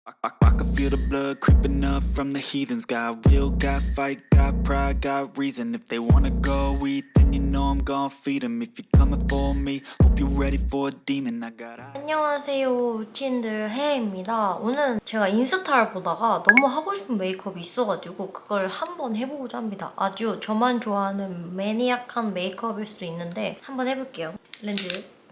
I can feel the blood creeping up from the heathens. Got will, got fight, got pride, got reason. If they wanna go eat, then you know I'm gonna feed them. If you're coming for me, hope you're ready for a demon. I got 안녕하세요, 유치인들 혜입니다. 오늘 제가 인스타를 보다가 너무 하고 싶은 메이크업이 있어가지고 그걸 한번 해보고자 합니다. 아주 저만 좋아하는 매니악한 메이크업일 수도 있는데 한번 해볼게요. 렌즈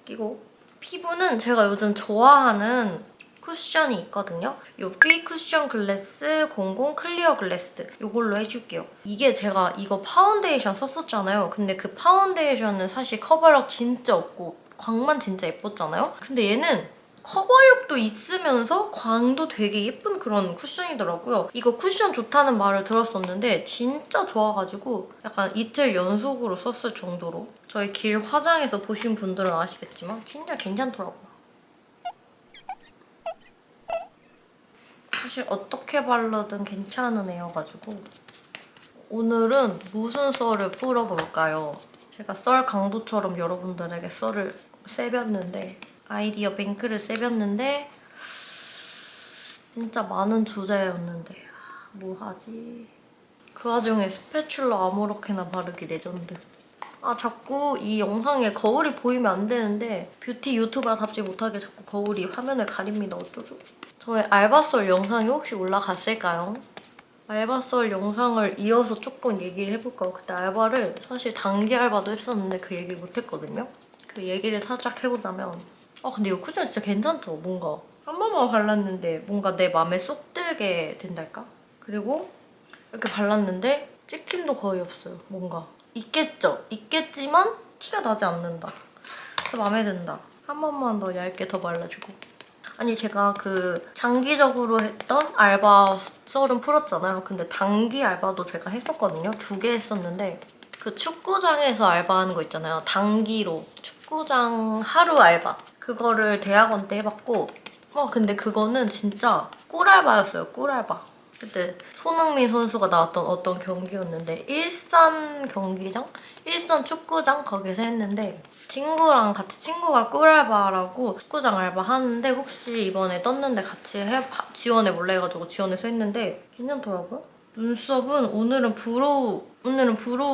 끼고. 피부는 제가 요즘 좋아하는 쿠션이 있거든요. 요 피 쿠션 글래스 00 클리어 글래스 이걸로 해줄게요. 이게 제가 이거 파운데이션 썼었잖아요. 근데 그 파운데이션은 사실 커버력 진짜 없고 광만 진짜 예뻤잖아요. 근데 얘는 커버력도 있으면서 광도 되게 예쁜 그런 쿠션이더라고요. 이거 쿠션 좋다는 말을 들었었는데 진짜 좋아가지고 약간 이틀 연속으로 썼을 정도로 저희 길 화장에서 보신 분들은 아시겠지만 진짜 괜찮더라고요. 사실 어떻게 바르든 괜찮은 애여가지고 오늘은 무슨 썰을 풀어볼까요? 제가 썰 강도처럼 여러분들에게 썰을 세볐는데 아이디어 뱅크를 세볐는데 진짜 많은 주제였는데 뭐 하지? 그 와중에 스패츌러 아무렇게나 바르기 레전드. 아 자꾸 이 영상에 거울이 보이면 안 되는데 뷰티 유튜버답지 못하게 자꾸 거울이 화면을 가립니다. 어쩌죠? 저의 알바썰 영상이 혹시 올라갔을까요? 알바썰 영상을 이어서 조금 얘기를 해볼까요? 그때 알바를 사실 단기 알바도 했었는데 그 얘기를 못했거든요? 그 얘기를 살짝 해보자면 근데 이 쿠션 진짜 괜찮죠? 뭔가 한 번만 발랐는데 뭔가 내 맘에 쏙 들게 된달까? 그리고 이렇게 발랐는데 찍힘도 거의 없어요. 뭔가 있겠죠? 있겠지만 티가 나지 않는다. 그래서 마음에 든다. 한 번만 더 얇게 더 발라주고. 아니 제가 그 장기적으로 했던 알바 썰은 풀었잖아요. 근데 단기 알바도 제가 했었거든요. 2개 했었는데 그 축구장에서 알바하는 거 있잖아요. 단기로 축구장 하루 알바. 그거를 대학원 때 해봤고 근데 그거는 진짜 꿀알바였어요. 꿀알바. 그때 손흥민 선수가 나왔던 어떤 경기였는데 일산 경기장? 일산 축구장 거기서 했는데 친구랑 같이 친구가 꿀알바라고 축구장 알바 하는데 혹시 이번에 떴는데 같이 지원해볼래 해가지고 지원해서 했는데 괜찮더라고요. 눈썹은 오늘은 브로우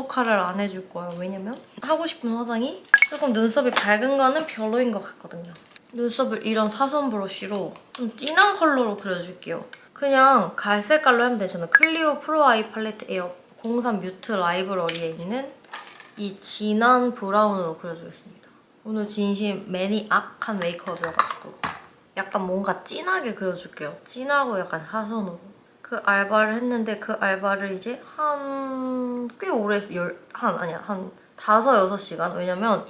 컬을 안 해줄 거예요. 왜냐면 하고 싶은 화장이 조금 눈썹이 밝은 거는 별로인 것 같거든요. 눈썹을 이런 사선 브러쉬로 좀 진한 컬러로 그려줄게요. 그냥 갈색깔로 하면 돼요. 저는 클리오 프로 아이 팔레트 에어 03 뮤트 라이브러리에 있는 이 진한 브라운으로 그려주겠습니다. 오늘 진심 매니악한 메이크업이어가지고 약간 뭔가 진하게 그려줄게요. 진하고 약간 사선으로. 그 알바를 했는데 그 알바를 이제 꽤 오래 했어요. 한 5-6시간? 왜냐면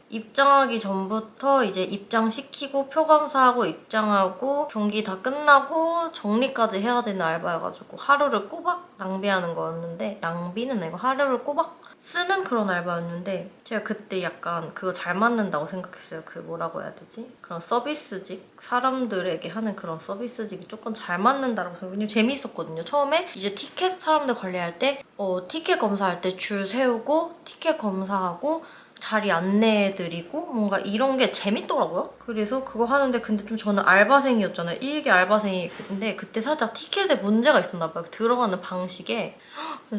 입장하기 전부터 이제 입장시키고 표 검사하고 입장하고 경기 다 끝나고 정리까지 해야 되는 알바여가지고 하루를 꼬박 낭비하는 거였는데 낭비는 아니고 하루를 꼬박 쓰는 그런 알바였는데 제가 그때 약간 그거 잘 맞는다고 생각했어요. 그 뭐라고 해야 되지? 그런 서비스직? 사람들에게 하는 그런 서비스직이 조금 잘 맞는다고 생각해요. 왜냐면 재밌었거든요. 처음에 이제 티켓 사람들 관리할 때 티켓 검사할 때 줄 세우고 티켓 검사하고 자리 안내해드리고 뭔가 이런 게 재밌더라고요. 그래서 그거 하는데 근데 좀 저는 알바생이었잖아요. 1기 알바생인데 그때 살짝 티켓에 문제가 있었나 봐요. 들어가는 방식에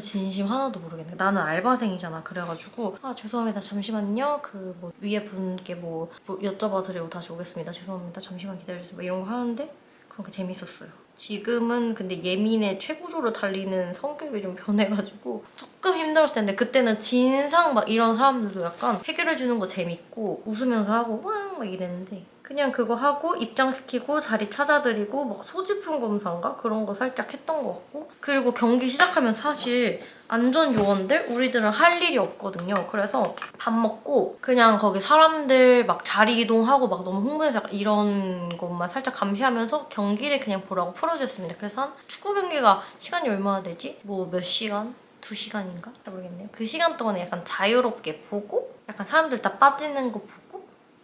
진심 하나도 모르겠네. 나는 알바생이잖아. 그래가지고 죄송합니다. 잠시만요. 그 뭐 위에 분께 뭐 여쭤봐 드리고 다시 오겠습니다. 죄송합니다. 잠시만 기다려주세요. 이런 거 하는데 그런 게 재밌었어요. 지금은 근데 예민에 최고조로 달리는 성격이 좀 변해가지고 조금 힘들었을 텐데 그때는 진상 막 이런 사람들도 약간 해결해주는 거 재밌고 웃으면서 하고 왕 막 이랬는데 그냥 그거 하고 입장시키고 자리 찾아드리고 막 소지품 검사인가? 그런 거 살짝 했던 것 같고 그리고 경기 시작하면 사실 안전 요원들? 우리들은 할 일이 없거든요. 그래서 밥 먹고 그냥 거기 사람들 막 자리 이동하고 막 너무 흥분해서 이런 것만 살짝 감시하면서 경기를 그냥 보라고 풀어줬습니다. 그래서 한 축구 경기가 시간이 얼마나 되지? 뭐 몇 시간? 2시간인가? 잘 모르겠네요. 그 시간 동안에 약간 자유롭게 보고 약간 사람들 다 빠지는 거 보고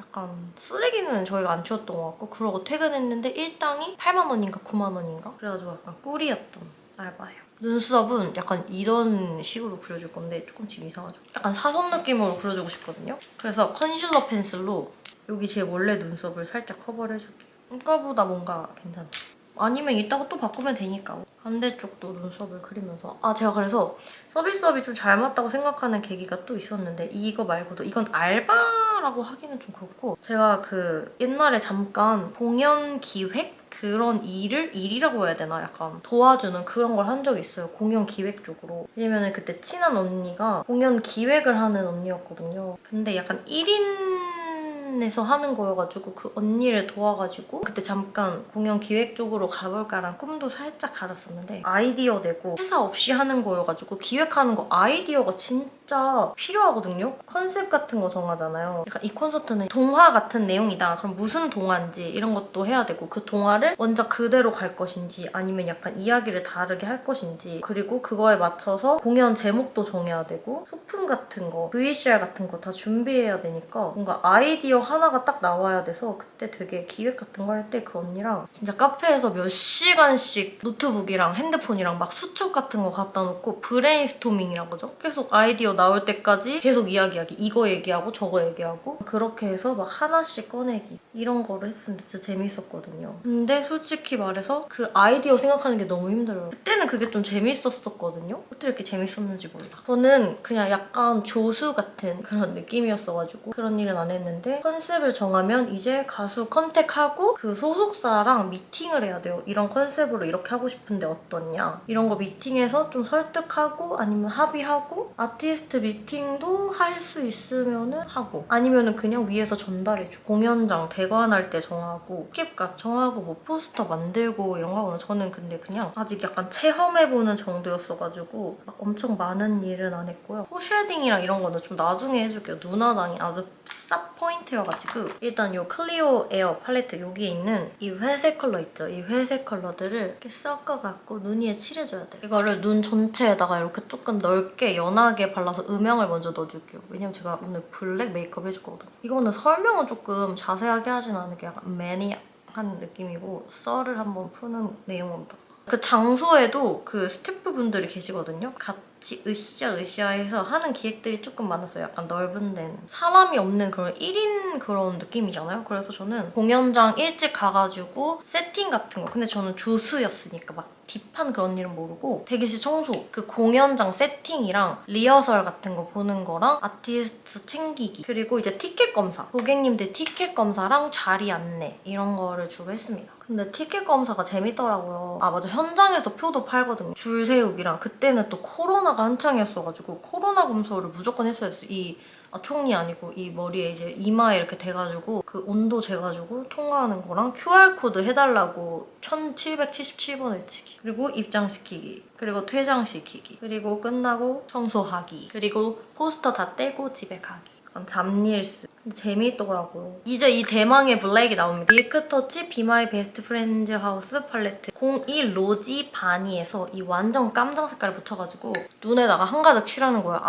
약간 쓰레기는 저희가 안 치웠던 것 같고 그러고 퇴근했는데 일당이 8만 원인가 9만 원인가? 그래가지고 약간 꿀이었던 알바예요. 눈썹은 약간 이런 식으로 그려줄 건데 조금 지금 이상하죠? 약간 사선 느낌으로 그려주고 싶거든요? 그래서 컨실러 펜슬로 여기 제 원래 눈썹을 살짝 커버를 해줄게요. 아까보다 뭔가 괜찮죠? 아니면 이따가 또 바꾸면 되니까. 반대쪽도 눈썹을 그리면서 제가 그래서 서비스업이 좀 잘 맞다고 생각하는 계기가 또 있었는데 이거 말고도 이건 알바라고 하기는 좀 그렇고 제가 그 옛날에 잠깐 공연 기획? 그런 일이라고 해야 되나? 약간 도와주는 그런 걸 한 적이 있어요. 공연 기획 쪽으로. 왜냐면 그때 친한 언니가 공연 기획을 하는 언니였거든요. 근데 약간 1인에서 하는 거여가지고 그 언니를 도와가지고 그때 잠깐 공연 기획 쪽으로 가볼까라는 꿈도 살짝 가졌었는데 아이디어 내고 회사 없이 하는 거여가지고 기획하는 거 아이디어가 진짜 필요하거든요. 컨셉 같은 거 정하잖아요. 약간 이 콘서트는 동화 같은 내용이다. 그럼 무슨 동화인지 이런 것도 해야 되고 그 동화를 원작 그대로 갈 것인지 아니면 약간 이야기를 다르게 할 것인지 그리고 그거에 맞춰서 공연 제목도 정해야 되고 소품 같은 거, VCR 같은 거 다 준비해야 되니까 뭔가 아이디어 하나가 딱 나와야 돼서 그때 되게 기획 같은 거 할 때 그 언니랑 진짜 카페에서 몇 시간씩 노트북이랑 핸드폰이랑 막 수첩 같은 거 갖다 놓고 브레인스토밍이라고 하죠. 계속 아이디어 나올 때까지 계속 이야기하기. 이거 얘기하고 저거 얘기하고 그렇게 해서 막 하나씩 꺼내기. 이런 거를 했었는데 진짜 재밌었거든요. 근데 솔직히 말해서 그 아이디어 생각하는 게 너무 힘들어요. 그때는 그게 좀 재밌었거든요. 어떻게 이렇게 재밌었는지 몰라. 저는 그냥 약간 조수 같은 그런 느낌이었어가지고 그런 일은 안 했는데 컨셉을 정하면 이제 가수 컨택하고 그 소속사랑 미팅을 해야 돼요. 이런 컨셉으로 이렇게 하고 싶은데 어떠냐. 이런 거 미팅해서 좀 설득하고 아니면 합의하고 아티스트 미팅도 할 수 있으면은 하고 아니면은 그냥 위에서 전달해줘. 공연장 대관할 때 정하고 티켓값 정하고 뭐 포스터 만들고 이런 거 하고는 저는 근데 그냥 아직 약간 체험해보는 정도였어가지고 막 엄청 많은 일은 안 했고요. 코쉐딩이랑 이런 거는 좀 나중에 해줄게요. 눈화장이 아주 쌉 포인트여가지고 일단 이 클리오 에어 팔레트 여기에 있는 이 회색 컬러 있죠? 이 회색 컬러들을 이렇게 섞어갖고 눈 위에 칠해줘야 돼요. 이거를 눈 전체에다가 이렇게 조금 넓게 연하게 발라서 음영을 먼저 넣어줄게요. 왜냐면 제가 오늘 블랙 메이크업 해줄 거거든요. 이거는 설명은 조금 자세하게 하진 않을게 약간 매니악한 느낌이고 썰을 한번 푸는 내용입니다. 그 장소에도 그 스태프분들이 계시거든요. 같이 으쌰으쌰해서 하는 기획들이 조금 많았어요. 약간 넓은 데는. 사람이 없는 그런 1인 그런 느낌이잖아요. 그래서 저는 공연장 일찍 가가지고 세팅 같은 거. 근데 저는 조수였으니까 막 딥한 그런 일은 모르고 대기실 청소, 그 공연장 세팅이랑 리허설 같은 거 보는 거랑 아티스트 챙기기 그리고 이제 티켓 검사, 고객님들 티켓 검사랑 자리 안내 이런 거를 주로 했습니다. 근데 티켓 검사가 재밌더라고요. 맞아. 현장에서 표도 팔거든요. 줄 세우기랑 그때는 또 코로나가 한창이었어가지고 코로나 검사를 무조건 했어야 됐어요. 총이 아니고 이 머리에 이제 이마에 이렇게 대가지고 그 온도 재가지고 통화하는 거랑 QR코드 해달라고 1777번 외치기 그리고 입장시키기 그리고 퇴장시키기 그리고 끝나고 청소하기 그리고 포스터 다 떼고 집에 가기 잡일스 재미있더라고요. 이제 이 대망의 블랙이 나옵니다. 밀크터치 비마이 베스트 프렌즈 하우스 팔레트 01 로지 바니에서 이 완전 깜장 색깔을 붙여가지고 눈에다가 한가득 칠하는 거예요.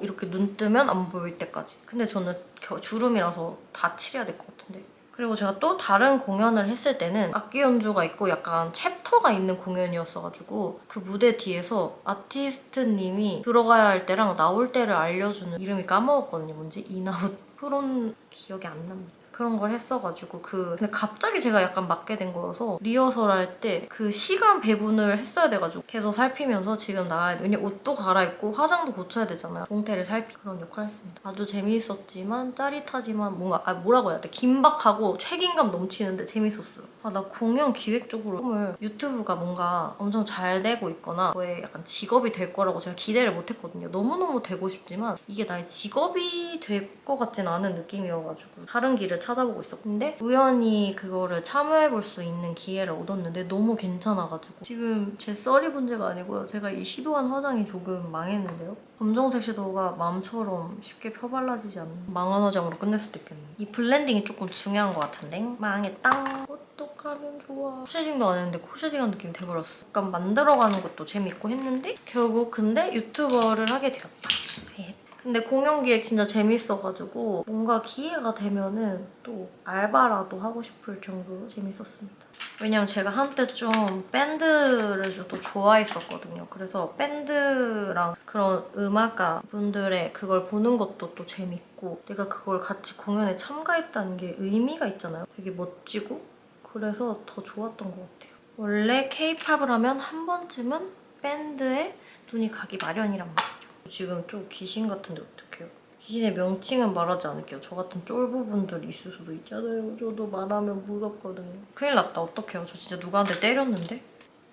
이렇게 눈 뜨면 안 보일 때까지. 근데 저는 주름이라서 다 칠해야 될 것 같은데. 그리고 제가 또 다른 공연을 했을 때는 악기 연주가 있고 약간 챕터가 있는 공연이었어가지고 그 무대 뒤에서 아티스트님이 들어가야 할 때랑 나올 때를 알려주는 이름이 까먹었거든요. 뭔지? 인아웃 프론 기억이 안 납니다. 그런 걸 했어가지고 근데 갑자기 제가 약간 맡게 된 거여서 리허설 할 때 그 시간 배분을 했어야 돼가지고 계속 살피면서 지금 나와야 돼. 왜냐면 옷도 갈아입고 화장도 고쳐야 되잖아요. 동태를 살피고 그런 역할을 했습니다. 아주 재미있었지만 짜릿하지만 뭔가 뭐라고 해야 돼? 긴박하고 책임감 넘치는데 재밌었어요. 나 공연 기획 쪽으로 꿈을 유튜브가 뭔가 엄청 잘 되고 있거나 저의 약간 직업이 될 거라고 제가 기대를 못 했거든요. 너무너무 되고 싶지만 이게 나의 직업이 될 것 같진 않은 느낌이어가지고 다른 길을 찾아보고 있었는데 우연히 그거를 참여해볼 수 있는 기회를 얻었는데 너무 괜찮아가지고 지금 제 썰이 문제가 아니고요. 제가 이 시도한 화장이 조금 망했는데요. 검정색 섀도우가 마음처럼 쉽게 펴발라지지 않는 망한 화장으로 끝낼 수도 있겠네요. 이 블렌딩이 조금 중요한 것 같은데 망했다. 어떡하면 좋아. 코쉐딩도 안 했는데 코쉐딩한 느낌이 돼버렸어. 약간 만들어가는 것도 재밌고 했는데 결국 근데 유튜버를 하게 되었다. 근데 공연 기획 진짜 재밌어가지고 뭔가 기회가 되면은 또 알바라도 하고 싶을 정도로 재밌었습니다. 왜냐면 제가 한때 좀 밴드를 좀 좋아했었거든요. 그래서 밴드랑 그런 음악가 분들의 그걸 보는 것도 또 재밌고 내가 그걸 같이 공연에 참가했다는 게 의미가 있잖아요. 되게 멋지고 그래서 더 좋았던 것 같아요. 원래 케이팝을 하면 한 번쯤은 밴드에 눈이 가기 마련이란 말이죠. 지금 좀 귀신 같은데 어떡해요? 귀신의 명칭은 말하지 않을게요. 저 같은 쫄보분들이 있을 수도 있잖아요. 저도 말하면 무섭거든요. 큰일 났다. 어떡해요? 저 진짜 누구한테 때렸는데?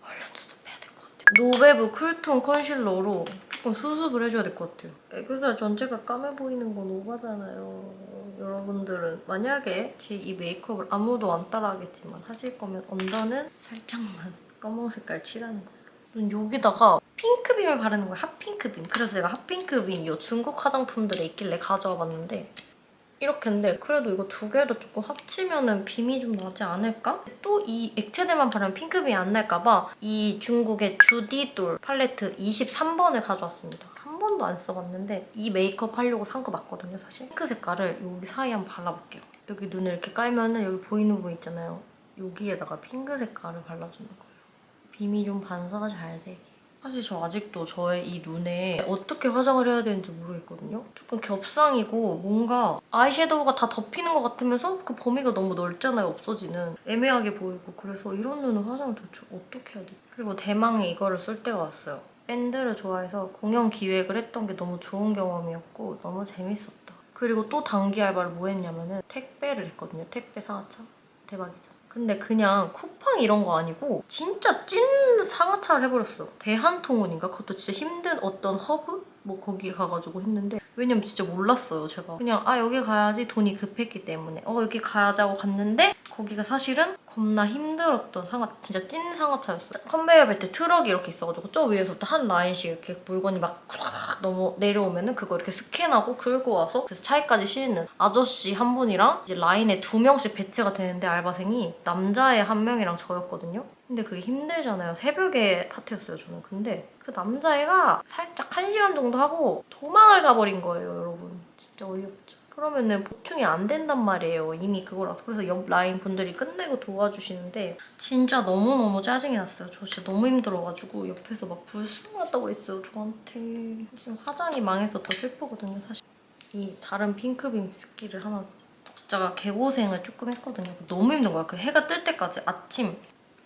얼른 수습해야 될 것 같아요. 노베브 쿨톤 컨실러로 조금 수습을 해줘야 될 것 같아요. 애교살 전체가 까매 보이는 건 오바잖아요. 여러분들은 만약에 제 이 메이크업을 아무도 안 따라하겠지만 하실 거면 언더는 살짝만 검은 색깔 칠하는 거예요. 여기다가 핑크빔을 바르는 거예요. 핫핑크빔. 그래서 제가 핫핑크빔 이 중국 화장품들에 있길래 가져와 봤는데 이렇게인데 그래도 이거 두 개를 조금 합치면은 빔이 좀 나지 않을까? 또 이 액체들만 바르면 핑크빔이 안 날까 봐 이 중국의 주디돌 팔레트 23번을 가져왔습니다. 한 번도 안 써봤는데 이 메이크업 하려고 산 거 맞거든요, 사실. 핑크 색깔을 여기 사이에 한번 발라볼게요. 여기 눈을 이렇게 깔면은 여기 보이는 부분 있잖아요. 여기에다가 핑크 색깔을 발라주는 거예요. 빔이 좀 반사가 잘 되게. 사실 저 아직도 저의 이 눈에 어떻게 화장을 해야 되는지 모르겠거든요. 조금 겹상이고 뭔가 아이섀도우가 다 덮이는 것 같으면서 그 범위가 너무 넓잖아요, 없어지는. 애매하게 보이고. 그래서 이런 눈은 화장을 도대체 어떻게 해야 돼? 그리고 대망의 이거를 쓸 때가 왔어요. 밴드를 좋아해서 공연 기획을 했던 게 너무 좋은 경험이었고 너무 재밌었다. 그리고 또 단기 알바를 뭐 했냐면은 택배를 했거든요. 택배 상하차. 대박이죠. 근데 그냥 쿠팡 이런 거 아니고 진짜 찐 상하차를 해버렸어. 대한통운인가? 그것도 진짜 힘든 어떤 허브? 뭐 거기 가가지고 했는데 왜냐면 진짜 몰랐어요, 제가. 그냥 여기 가야지 돈이 급했기 때문에 여기 가야지 하고 갔는데 거기가 사실은 겁나 힘들었던 진짜 찐 상하차였어요. 컨베이어 벨트 트럭이 이렇게 있어가지고 저 위에서부터 한 라인씩 이렇게 물건이 막 넘어 내려오면은 그거 이렇게 스캔하고 긁고 와서 그래서 차에까지 실는 아저씨 한 분이랑 이제 라인에 2명씩 배치가 되는데 알바생이 남자애 한 명이랑 저였거든요. 근데 그게 힘들잖아요. 새벽에 파티였어요, 저는. 근데 그 남자애가 살짝 1시간 정도 하고 도망을 가버린 거예요, 여러분. 진짜 어이없죠. 그러면은 보충이 안 된단 말이에요. 이미 그거라서. 그래서 옆 라인 분들이 끝내고 도와주시는데 진짜 너무너무 짜증이 났어요. 저 진짜 너무 힘들어가지고 옆에서 막 불순하다고 했어요, 저한테. 지금 화장이 망해서 더 슬프거든요, 사실. 이 다른 핑크빔 스키를 하나 진짜 개고생을 조금 했거든요. 너무 힘든 거야. 그 해가 뜰 때까지 아침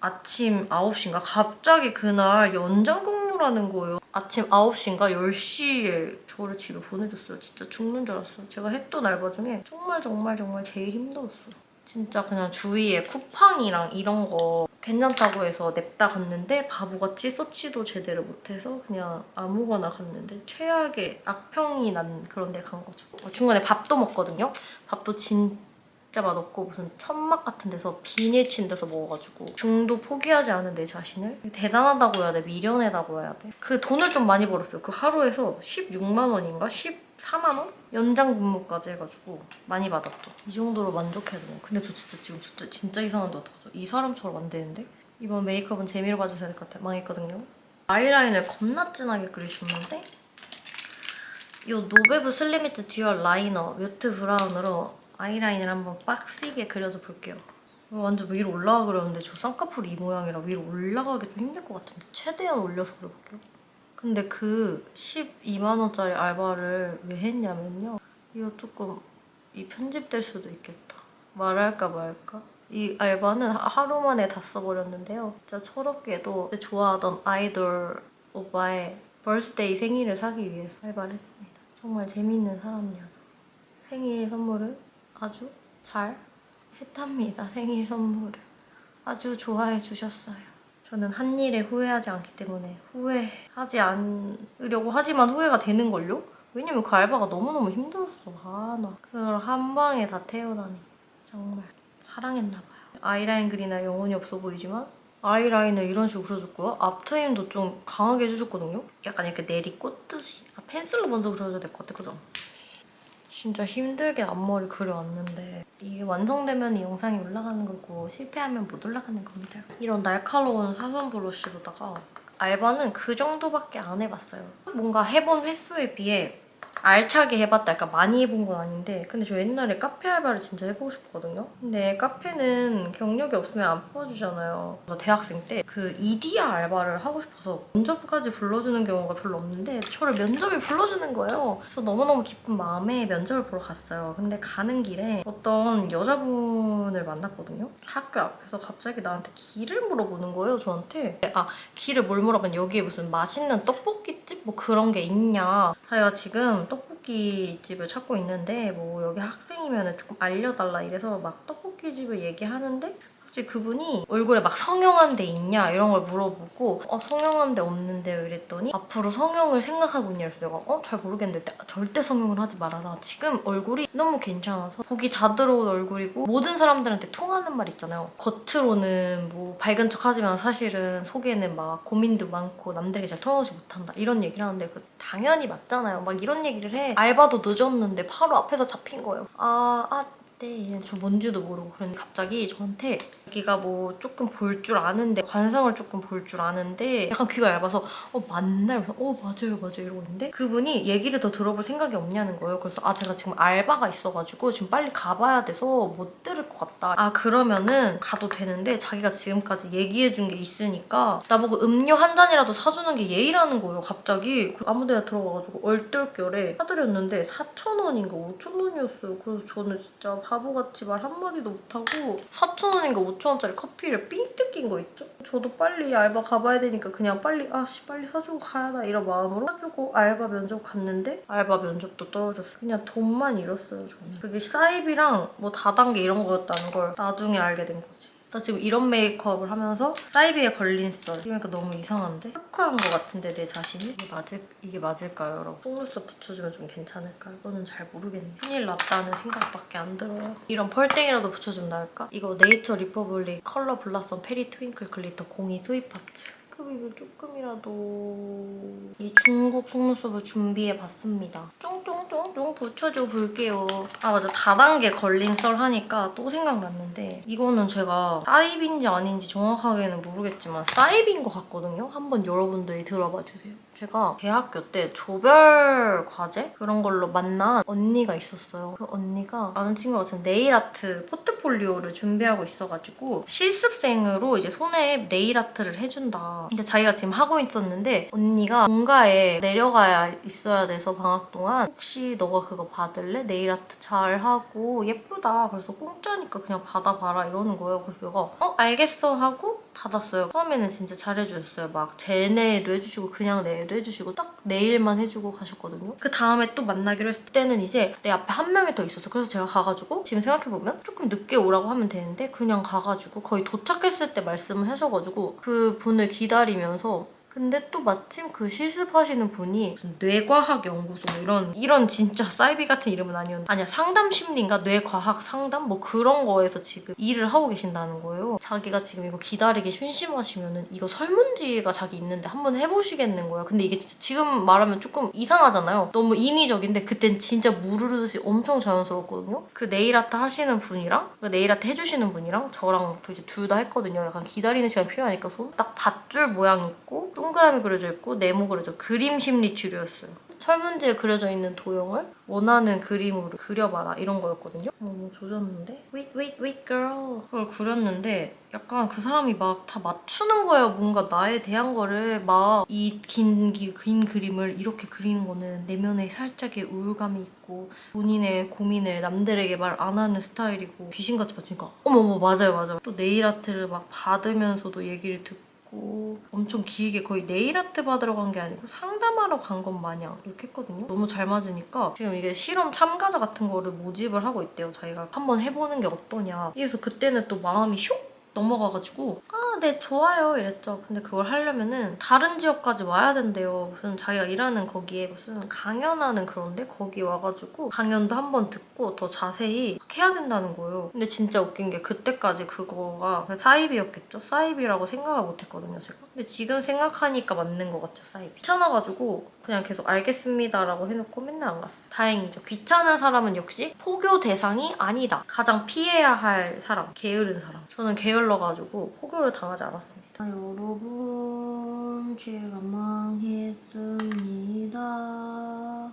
9시인가? 갑자기 그날 연장 근무라는 거예요. 아침 9시인가 10시에 저를 집에 보내줬어요. 진짜 죽는 줄 알았어요. 제가 했던 알바 중에 정말 제일 힘들었어요. 진짜 그냥 주위에 쿠팡이랑 이런 거 괜찮다고 해서 냅다 갔는데 바보같이 서치도 제대로 못해서 그냥 아무거나 갔는데 최악의 악평이 난 그런 데 간 거죠. 중간에 밥도 먹거든요. 밥도 진짜 맛없고 무슨 천막 같은 데서 비닐 친 데서 먹어가지고 중도 포기하지 않은 내 자신을 대단하다고 해야 돼? 미련하다고 해야 돼? 그 돈을 좀 많이 벌었어요. 그 하루에서 16만 원인가? 14만 원? 연장 근무까지 해가지고 많이 받았죠. 이 정도로 만족해야 돼요. 근데 저 지금 진짜 이상한데 어떡하죠? 이 사람처럼 안 되는데? 이번 메이크업은 재미로 봐주셔야 될 것 같아요. 망했거든요. 아이라인을 겁나 진하게 그리셨는데 이 노베브 슬리미트 듀얼 라이너 뮤트 브라운으로 아이라인을 한번 빡세게 그려줘 볼게요. 완전 위로 올라가 그렸는데 저 쌍꺼풀이 이 모양이라 위로 올라가기 좀 힘들 것 같은데 최대한 올려서 그려볼게요. 근데 그 12만 원짜리 알바를 왜 했냐면요. 이거 조금 편집될 수도 있겠다. 말할까 말까? 이 알바는 하루 만에 다 써버렸는데요. 진짜 철없게도 좋아하던 아이돌 오빠의 벌스데이 생일을 사기 위해서 알바를 했습니다. 정말 재밌는 사람이야. 생일 선물을 아주 잘 했답니다. 생일 선물을. 아주 좋아해 주셨어요. 저는 한 일에 후회하지 않기 때문에 후회하지 않으려고 하지만 후회가 되는걸요? 왜냐면 그 알바가 너무너무 힘들었어. 나 그걸 한 방에 다 태우다니. 정말 사랑했나 봐요. 아이라인 그리나 영혼이 없어 보이지만 아이라인을 이런 식으로 그려줬고요. 앞트임도 좀 강하게 해주셨거든요. 약간 이렇게 내리꽂듯이. 펜슬로 먼저 그려줘야 될 것 같아, 그죠? 진짜 힘들게 앞머리 그려왔는데 이게 완성되면 이 영상이 올라가는 거고 실패하면 못 올라가는 겁니다. 이런 날카로운 사선 브러쉬로다가 알바는 그 정도밖에 안 해봤어요. 뭔가 해본 횟수에 비해 알차게 해봤다. 약간 많이 해본 건 아닌데 근데 저 옛날에 카페 알바를 진짜 해보고 싶거든요. 근데 카페는 경력이 없으면 안 뽑아주잖아요. 그래서 대학생 때 그 이디야 알바를 하고 싶어서 면접까지 불러주는 경우가 별로 없는데 저를 면접에 불러주는 거예요. 그래서 너무너무 기쁜 마음에 면접을 보러 갔어요. 근데 가는 길에 어떤 여자분을 만났거든요. 학교 앞에서 갑자기 나한테 길을 물어보는 거예요, 저한테. 길을 뭘 물어보면 여기에 무슨 맛있는 떡볶이집 뭐 그런 게 있냐. 자기가 지금 떡볶이 집을 찾고 있는데 뭐 여기 학생이면 조금 알려달라 이래서 막 떡볶이 집을 얘기하는데 갑자기 그분이 얼굴에 막 성형한 데 있냐 이런 걸 물어보고 성형한 데 없는데요 이랬더니 앞으로 성형을 생각하고 있냐 그래서 내가 잘 모르겠는데 절대 성형을 하지 말아라. 지금 얼굴이 너무 괜찮아서 복이 다 들어온 얼굴이고 모든 사람들한테 통하는 말 있잖아요. 겉으로는 뭐 밝은 척 하지만 사실은 속에는 막 고민도 많고 남들에게 잘 털어놓지 못한다 이런 얘기를 하는데 그 당연히 맞잖아요. 막 이런 얘기를 해. 알바도 늦었는데 바로 앞에서 잡힌 거예요. 네, 저 뭔지도 모르고 그런데 갑자기 저한테 자기가 뭐 조금 볼 줄 아는데 관상을 조금 볼 줄 아는데 약간 귀가 얇아서 맞나? 그래서 맞아요 이러고 있는데 그분이 얘기를 더 들어볼 생각이 없냐는 거예요. 그래서 제가 지금 알바가 있어가지고 지금 빨리 가봐야 돼서 못 들을 것 같다. 그러면은 가도 되는데 자기가 지금까지 얘기해준 게 있으니까 나보고 음료 한 잔이라도 사주는 게 예의라는 거예요. 갑자기 아무 데나 들어가가지고 얼떨결에 사드렸는데 4,000원인가 5,000원이었어요. 그래서 저는 진짜 바보같이 말 한마디도 못하고 4,000원인가 5,000원짜리 커피를 삥 뜯긴 거 있죠? 저도 빨리 알바 가봐야 되니까 그냥 빨리 빨리 사주고 가야다 이런 마음으로 사주고 알바 면접 갔는데 알바 면접도 떨어졌어요. 그냥 돈만 잃었어요 저는. 그게 사이비랑 뭐 다단계 이런 거였다는 걸 나중에 알게 된 거지. 나 지금 이런 메이크업을 하면서 사이비에 걸린 썰. 이러니까 너무 이상한데? 흑화한 것 같은데 내 자신이? 이게 맞을까요 여러분? 속눈썹 붙여주면 좀 괜찮을까요? 이거는 잘 모르겠네. 큰일 났다는 생각밖에 안 들어요. 이런 펄땡이라도 붙여주면 나을까? 이거 네이처 리퍼블릭 컬러 블라썸 페리 트윙클 글리터 02 스윗파츠. 이거 조금이라도 이 중국 속눈썹을 준비해봤습니다. 쫑쫑쫑쫑 붙여줘 볼게요. 맞아. 다단계 걸린 썰 하니까 또 생각났는데 이거는 제가 사입인지 아닌지 정확하게는 모르겠지만 사입인 것 같거든요? 한번 여러분들이 들어봐 주세요. 제가 대학교 때 조별 과제? 그런 걸로 만난 언니가 있었어요. 그 언니가 아는 친구 같은 네일 아트 포트폴리오를 준비하고 있어가지고 실습생으로 이제 손에 네일 아트를 해준다. 근데 자기가 지금 하고 있었는데 언니가 본가에 내려가야 있어야 돼서 방학 동안 혹시 너가 그거 받을래? 네일 아트 잘하고 예쁘다. 그래서 공짜니까 그냥 받아봐라 이러는 거예요. 그래서 내가 알겠어 하고 받았어요. 처음에는 진짜 잘해주셨어요. 막 젤 네일도 해주시고 그냥 네일도 해주시고 딱 네일만 해주고 가셨거든요. 그 다음에 또 만나기로 했을 때는 이제 내 앞에 한 명이 더 있었어. 그래서 제가 가가지고 지금 생각해보면 조금 늦게 오라고 하면 되는데 그냥 가가지고 거의 도착했을 때 말씀을 하셔가지고 그 분을 기다리면서 근데 또 마침 그 실습하시는 분이 무슨 뇌과학 연구소 이런 진짜 사이비 같은 이름은 아니었는데 아니야 상담 심리인가 뇌과학 상담 뭐 그런 거에서 지금 일을 하고 계신다는 거예요. 자기가 지금 이거 기다리기 심심하시면은 이거 설문지가 자기 있는데 한번 해보시겠는 거예요. 근데 이게 진짜 지금 말하면 조금 이상하잖아요. 너무 인위적인데 그땐 진짜 물으르듯이 엄청 자연스러웠거든요. 그 네일 아트 하시는 분이랑 그 네일 아트 해주시는 분이랑 저랑 또 이제 둘 다 했거든요. 약간 기다리는 시간이 필요하니까 손 딱 밧줄 모양 있고 동그라미 그려져 있고 네모 그려져 그림 심리 치료였어요. 설문지에 그려져 있는 도형을 원하는 그림으로 그려봐라 이런 거였거든요. 너무 조졌는데? Wait girl 그걸 그렸는데 약간 그 사람이 막 다 맞추는 거예요. 뭔가 나에 대한 거를 막 이 긴 그림을 이렇게 그리는 거는 내면에 살짝의 우울감이 있고 본인의 고민을 남들에게 말 안 하는 스타일이고 귀신같이 맞추니까 어머 맞아요. 또 네일 아트를 막 받으면서도 얘기를 듣고 엄청 길게 거의 네일 아트 받으러 간 게 아니고 상담하러 간 것 마냥 이렇게 했거든요. 너무 잘 맞으니까 지금 이게 실험 참가자 같은 거를 모집을 하고 있대요. 자기가 한번 해보는 게 어떠냐. 그래서 그때는 또 마음이 슉 넘어가가지고 네 좋아요 이랬죠. 근데 그걸 하려면은 다른 지역까지 와야 된대요. 무슨 자기가 일하는 거기에 무슨 강연하는 그런데 거기 와가지고 강연도 한번 듣고 더 자세히 해야 된다는 거예요. 근데 진짜 웃긴 게 그때까지 그거가 사이비였겠죠? 사이비라고 생각을 못했거든요 제가. 근데 지금 생각하니까 맞는 것 같죠 사이비. 귀찮아가지고 그냥 계속 알겠습니다라고 해놓고 맨날 안 갔어요. 다행이죠. 귀찮은 사람은 역시 포교 대상이 아니다. 가장 피해야 할 사람, 게으른 사람. 저는 게을러가지고 포교를 당하지 않았습니다. 여러분 제가 망했습니다.